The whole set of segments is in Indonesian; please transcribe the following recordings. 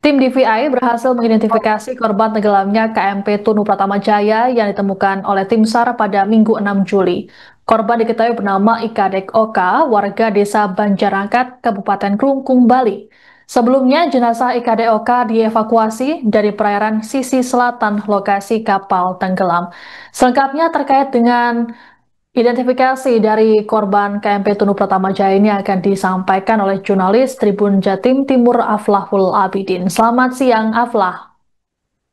Tim DVI berhasil mengidentifikasi korban tenggelamnya KMP Tunu Pratama Jaya yang ditemukan oleh tim SAR pada Minggu 6 Juli. Korban diketahui bernama Ikadek Oka, warga desa Banjarangkat, Kabupaten Klungkung, Bali. Sebelumnya, jenazah Ikadek Oka dievakuasi dari perairan sisi selatan lokasi kapal tenggelam. Selengkapnya terkait dengan identifikasi dari korban KMP Tunu Pratama Jaya ini akan disampaikan oleh jurnalis Tribun Jatim Timur Aflahul Abidin. Selamat siang, Aflah.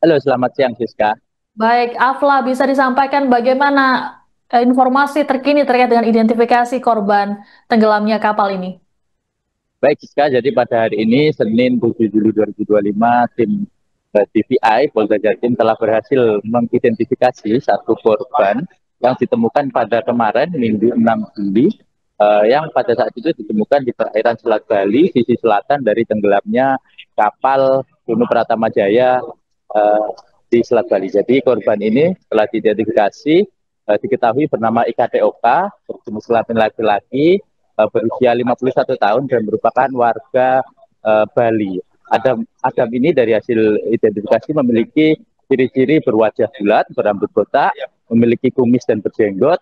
Halo, selamat siang, Siska. Baik, Aflah, bisa disampaikan bagaimana informasi terkini terkait dengan identifikasi korban tenggelamnya kapal ini? Baik, Siska, jadi pada hari ini, Senin 7 Juli 2025, tim DVI Polda Jatim telah berhasil mengidentifikasi satu korban yang ditemukan pada kemarin, Minggu 6 Juli, yang pada saat itu ditemukan di perairan Selat Bali, sisi selatan dari tenggelamnya kapal Tunu Pratama Jaya di Selat Bali. Jadi korban ini telah diidentifikasi, diketahui bernama IKTOK, berjenis kelamin laki-laki, berusia 51 tahun dan merupakan warga Bali. Adam ini dari hasil identifikasi memiliki ciri-ciri berwajah bulat, berambut botak, memiliki kumis dan berjenggot.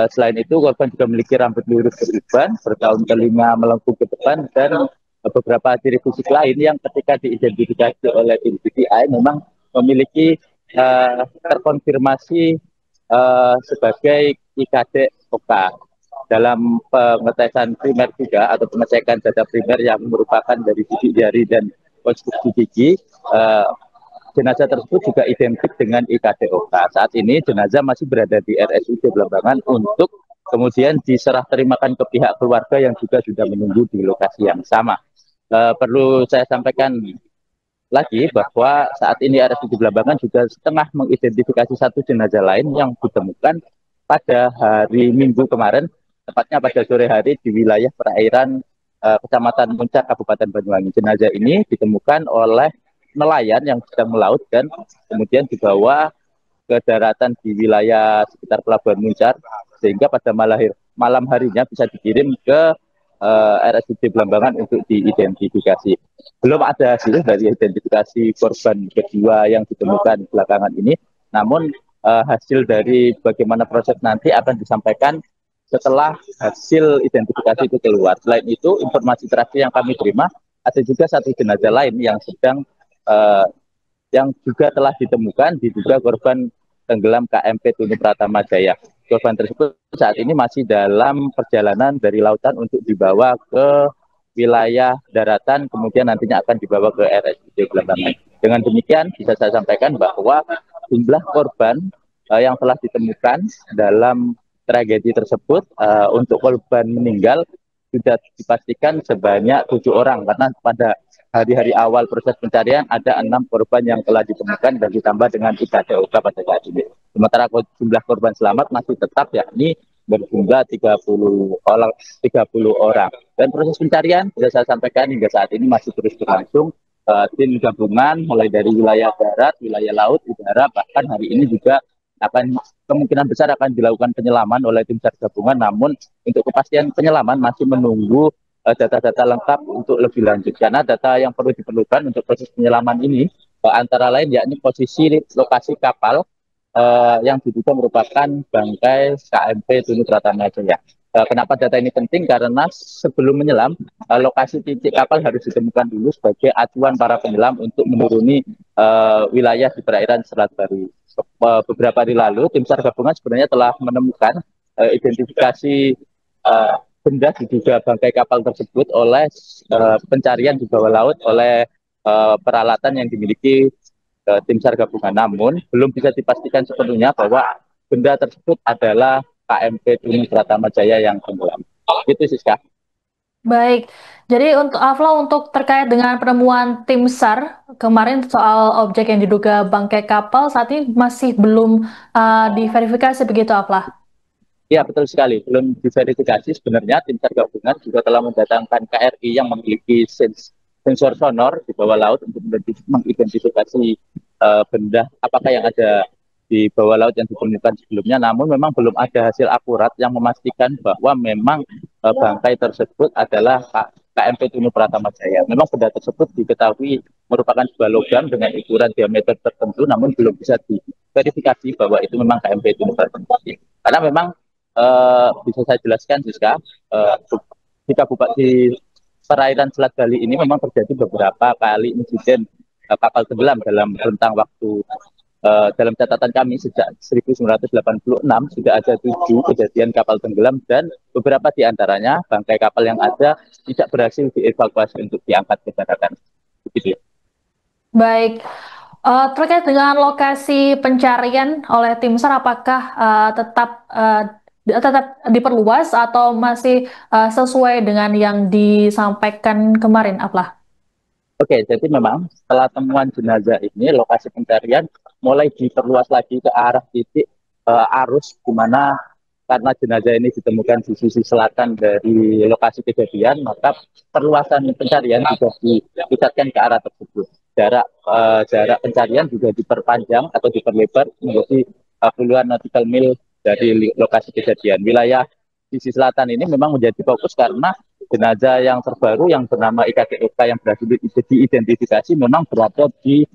Selain itu, korban juga memiliki rambut lurus beruban, bertahun telinga melengkung ke depan, dan beberapa ciri fisik lain yang ketika diidentifikasi oleh tim DVI memang memiliki terkonfirmasi sebagai IKD OK. Dalam pengetesan primer juga atau pengecekan data primer yang merupakan dari sidik jari dan konstruksi gigi, jenazah tersebut juga identik dengan IKDOK. Saat ini jenazah masih berada di RSUD Belambangan untuk kemudian diserah terimakan ke pihak keluarga yang juga sudah menunggu di lokasi yang sama. Perlu saya sampaikan lagi bahwa saat ini RSUD Belambangan juga setengah mengidentifikasi satu jenazah lain yang ditemukan pada hari Minggu kemarin, tepatnya pada sore hari di wilayah perairan Kecamatan Muncak, Kabupaten Banyuwangi. Jenazah ini ditemukan oleh nelayan yang sedang melaut dan kemudian dibawa ke daratan di wilayah sekitar Pelabuhan Muncak, sehingga pada malam harinya bisa dikirim ke RSUD Belambangan untuk diidentifikasi. Belum ada hasil dari identifikasi korban kedua yang ditemukan belakangan ini, namun hasil dari bagaimana proses nanti akan disampaikan setelah hasil identifikasi itu keluar. Selain itu, informasi terakhir yang kami terima, ada juga satu jenazah lain yang sedang yang juga telah ditemukan diduga korban tenggelam KMP Tunu Pratama Jaya. Korban tersebut saat ini masih dalam perjalanan dari lautan untuk dibawa ke wilayah daratan, kemudian nantinya akan dibawa ke RSUD Belambangan. Dengan demikian bisa saya sampaikan bahwa jumlah korban yang telah ditemukan dalam tragedi tersebut, untuk korban meninggal sudah dipastikan sebanyak 7 orang, karena pada hari-hari awal proses pencarian ada 6 korban yang telah ditemukan dan ditambah dengan IKDOK pada saat ini. Sementara jumlah korban selamat masih tetap, yakni berjumlah 30 orang. Dan proses pencarian bisa saya sampaikan hingga saat ini masih terus berlangsung. Tim gabungan mulai dari wilayah darat, wilayah laut, udara, bahkan hari ini juga akan kemungkinan besar akan dilakukan penyelaman oleh tim SAR gabungan, namun untuk kepastian penyelaman masih menunggu data-data lengkap untuk lebih lanjut, karena data yang perlu diperlukan untuk proses penyelaman ini antara lain yakni posisi lokasi kapal yang diduga merupakan bangkai KMP Tunu Pratama Jaya. Kenapa data ini penting? Karena sebelum menyelam, lokasi titik kapal harus ditemukan dulu sebagai acuan para penyelam untuk menuruni wilayah di perairan Selat Bali. Beberapa hari lalu, tim SAR gabungan sebenarnya telah menemukan identifikasi benda diduga bangkai kapal tersebut oleh pencarian di bawah laut oleh peralatan yang dimiliki tim SAR gabungan. Namun belum bisa dipastikan sepenuhnya bahwa benda tersebut adalah KMP Tunu Pratama Jaya yang tenggelam. Itu Siska. Baik, jadi untuk Afla, untuk terkait dengan penemuan tim SAR kemarin soal objek yang diduga bangkai kapal, saat ini masih belum diverifikasi begitu, Afla? Ya, betul sekali. Belum diverifikasi, sebenarnya tim SAR gabungan juga telah mendatangkan KRI yang memiliki sensor sonor di bawah laut untuk mengidentifikasi benda apakah yang ada di bawah laut yang ditemukan sebelumnya. Namun memang belum ada hasil akurat yang memastikan bahwa memang bangkai tersebut adalah KMP Tunu Pratama Jaya. Memang benda tersebut diketahui merupakan sebuah logam dengan ukuran diameter tertentu, namun belum bisa diverifikasi bahwa itu memang KMP Tunu Pratama Jaya. Karena memang bisa saya jelaskan, Siska, di Kabupaten perairan Selat Bali ini memang terjadi beberapa kali insiden kapal tenggelam dalam rentang waktu. Dalam catatan kami sejak 1986 sudah ada 7 kejadian kapal tenggelam dan beberapa di antaranya bangkai kapal yang ada tidak berhasil dievakuasi untuk diangkat ke daratan. Begitu. Baik, terkait dengan lokasi pencarian oleh tim SAR, apakah tetap diperluas atau masih sesuai dengan yang disampaikan kemarin, Aflah? Oke, jadi memang setelah temuan jenazah ini, lokasi pencarian mulai diperluas lagi ke arah titik arus, di mana karena jenazah ini ditemukan di sisi selatan dari lokasi kejadian, maka perluasan pencarian juga dipusatkan ke arah tersebut. Jarak pencarian juga diperpanjang atau diperlebar menjadi puluhan nautical mil dari lokasi kejadian. Wilayah sisi selatan ini memang menjadi fokus karena jenazah yang terbaru yang bernama IKDOK yang berhasil diidentifikasi memang berada di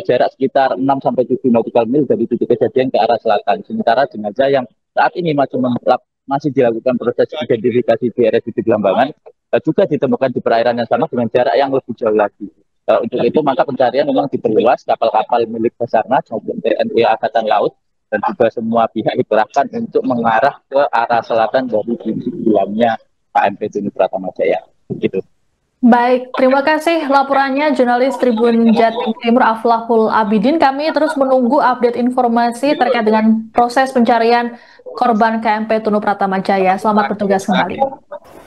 jarak sekitar 6-7 nautical mil dari titik kejadian ke arah selatan. Sementara jenazah yang saat ini masih dilakukan proses identifikasi di RSUD Belambangan juga ditemukan di perairan yang sama dengan jarak yang lebih jauh lagi. Untuk itu maka pencarian memang diperluas, kapal-kapal milik Basarnas maupun TNI Angkatan Laut dan juga semua pihak dikerahkan untuk mengarah ke arah selatan dari titik tenggelamnya KMP Tunu Pratama Jaya. Gitu. Baik, terima kasih laporannya jurnalis Tribun Jatim Timur Aflahul Abidin. Kami terus menunggu update informasi terkait dengan proses pencarian korban KMP Tunu Pratama Jaya. Selamat bertugas kembali.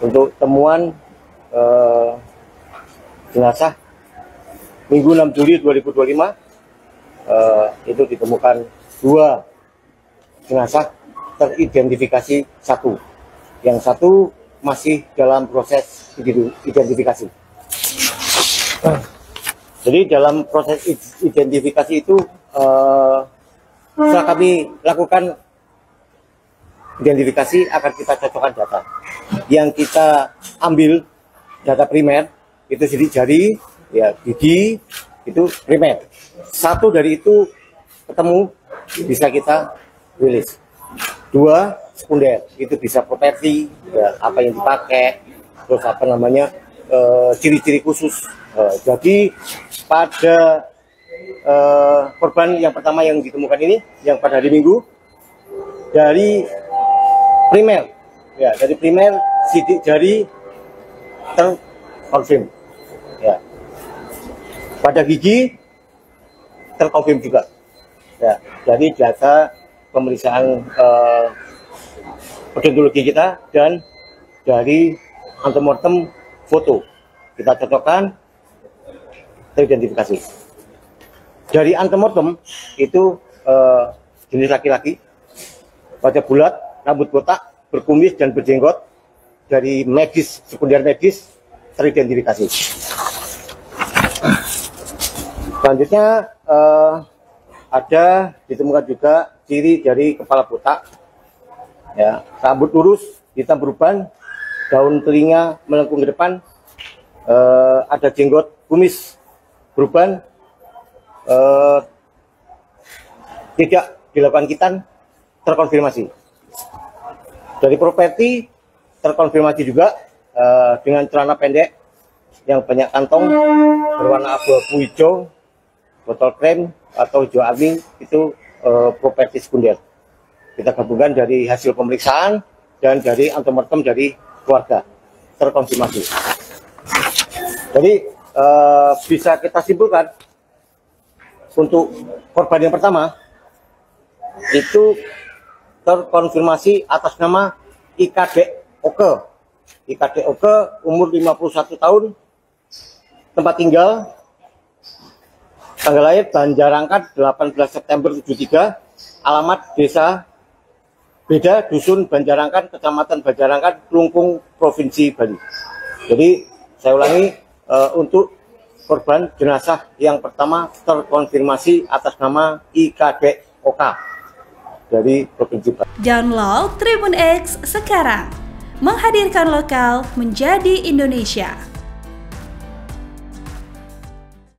Untuk temuan jenazah Minggu 6 Juli 2025 itu ditemukan 2 jenazah teridentifikasi 1. Yang 1 masih dalam proses identifikasi. Jadi dalam proses identifikasi itu setelah kami lakukan identifikasi akan kita cocokkan data. Yang kita ambil data primer itu sidik jari, ya gigi itu primer. 1 dari itu ketemu bisa kita rilis. 2 sekunder itu bisa properti, ya, apa yang dipakai, terus apa namanya ciri-ciri khusus. Jadi pada korban yang pertama yang ditemukan ini yang pada hari Minggu dari primer, ya dari primer sidik jari terkonfirm, ya. Pada gigi terkonfirm juga, ya. Jadi data pemeriksaan odontologi kita dan dari antemortem foto kita cocokkan teridentifikasi. Dari antemortem itu jenis laki-laki, wajah bulat, rambut botak, berkumis dan berjenggot. Dari medis, sekunder medis teridentifikasi. Selanjutnya ada ditemukan juga ciri dari kepala botak, ya, rambut lurus, hitam beruban, daun telinga melengkung ke depan, ada jenggot kumis beruban, tidak dilakukan hitan, terkonfirmasi. Dari properti terkonfirmasi juga dengan celana pendek yang banyak kantong berwarna abu-abu hijau, botol krem atau hijau army itu properti sekunder. Kita gabungkan dari hasil pemeriksaan dan dari antemortem dari keluarga terkonfirmasi. Jadi bisa kita simpulkan untuk korban yang pertama itu terkonfirmasi atas nama IKDOK. IKDOK umur 51 tahun, tempat tinggal tanggal lahir Banjarangkat 18 September 73, alamat desa Beda, dusun Banjarangkat, kecamatan Banjarangkat, Klungkung, Provinsi Bali. Jadi saya ulangi, untuk korban jenazah yang pertama terkonfirmasi atas nama IKDOK dari Provinsi Bali. Download Tribun X sekarang, menghadirkan lokal menjadi Indonesia.